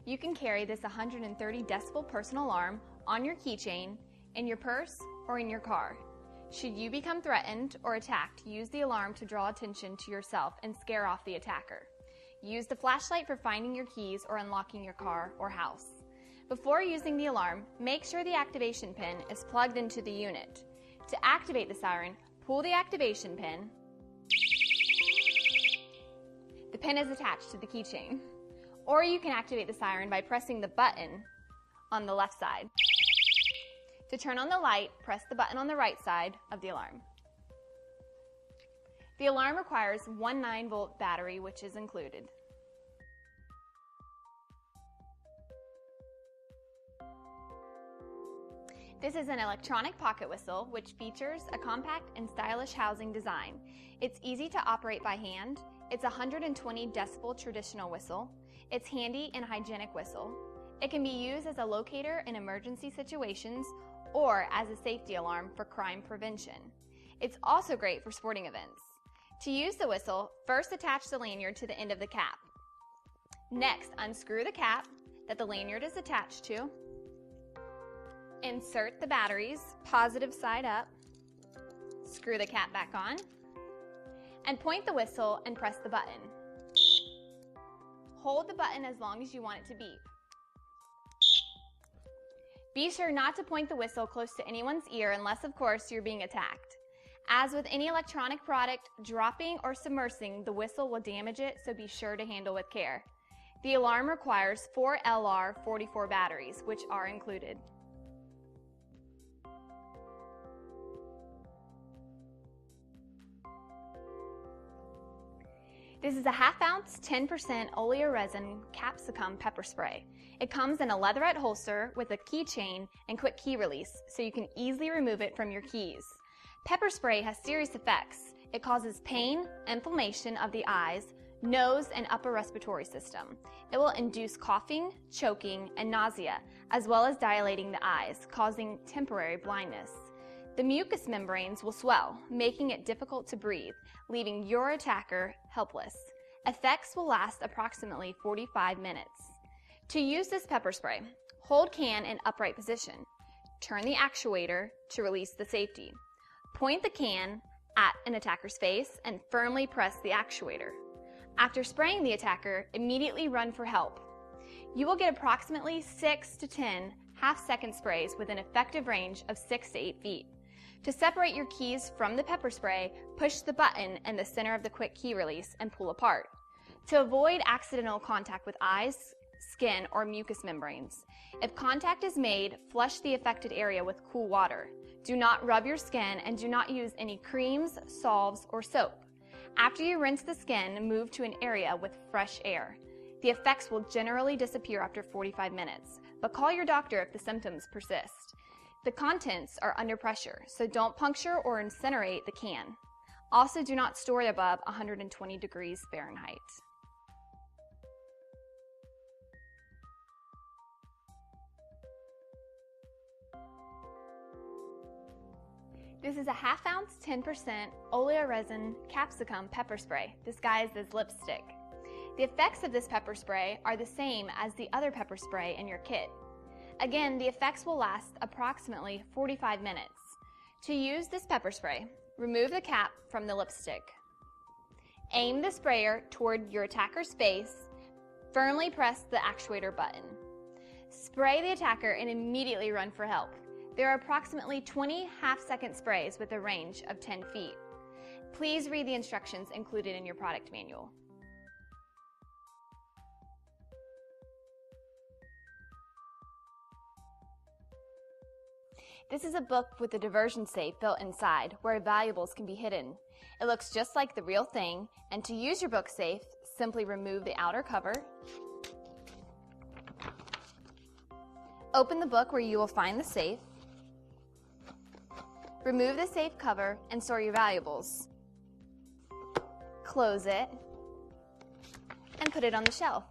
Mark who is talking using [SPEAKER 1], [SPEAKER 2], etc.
[SPEAKER 1] You can carry this 130 decibel personal alarm on your keychain, in your purse, or in your car. Should you become threatened or attacked, use the alarm to draw attention to yourself and scare off the attacker. Use the flashlight for finding your keys or unlocking your car or house. Before using the alarm, make sure the activation pin is plugged into the unit. To activate the siren, pull the activation pin. The pin is attached to the keychain. Or you can activate the siren by pressing the button on the left side. To turn on the light, press the button on the right side of the alarm. The alarm requires one 9-volt battery, which is included. This is an electronic pocket whistle, which features a compact and stylish housing design. It's easy to operate by hand. It's a 120 decibel traditional whistle. It's handy and hygienic whistle. It can be used as a locator in emergency situations or as a safety alarm for crime prevention. It's also great for sporting events. To use the whistle, first attach the lanyard to the end of the cap. Next, unscrew the cap that the lanyard is attached to. Insert the batteries, positive side up. Screw the cap back on. And point the whistle and press the button. Hold the button as long as you want it to beep. Be sure not to point the whistle close to anyone's ear unless, of course, you're being attacked. As with any electronic product, dropping or submersing the whistle will damage it, so be sure to handle with care. The alarm requires 4 LR44 batteries, which are included. This is a half-ounce, 10% oleoresin capsicum pepper spray. It comes in a leatherette holster with a keychain and quick key release, so you can easily remove it from your keys. Pepper spray has serious effects. It causes pain, inflammation of the eyes, nose, and upper respiratory system. It will induce coughing, choking, and nausea, as well as dilating the eyes, causing temporary blindness. The mucous membranes will swell, making it difficult to breathe, leaving your attacker helpless. Effects will last approximately 45 minutes. To use this pepper spray, hold can in upright position. Turn the actuator to release the safety. Point the can at an attacker's face and firmly press the actuator. After spraying the attacker, immediately run for help. You will get approximately 6 to 10 half-second sprays with an effective range of 6 to 8 feet. To separate your keys from the pepper spray, push the button in the center of the quick key release and pull apart. To avoid accidental contact with eyes, skin, or mucous membranes, if contact is made, flush the affected area with cool water. Do not rub your skin and do not use any creams, salves, or soap. After you rinse the skin, move to an area with fresh air. The effects will generally disappear after 45 minutes, but call your doctor if the symptoms persist. The contents are under pressure, so don't puncture or incinerate the can. Also, do not store it above 120 degrees Fahrenheit. This is a half-ounce, 10% oleoresin capsicum pepper spray, disguised as lipstick. The effects of this pepper spray are the same as the other pepper spray in your kit. Again, the effects will last approximately 45 minutes. To use this pepper spray, remove the cap from the lipstick. Aim the sprayer toward your attacker's face. Firmly press the actuator button. Spray the attacker and immediately run for help. There are approximately 20 half-second sprays with a range of 10 feet. Please read the instructions included in your product manual. This is a book with a diversion safe built inside where valuables can be hidden. It looks just like the real thing, and to use your book safe, simply remove the outer cover. Open the book where you will find the safe. Remove the safe cover and store your valuables. Close it and put it on the shelf.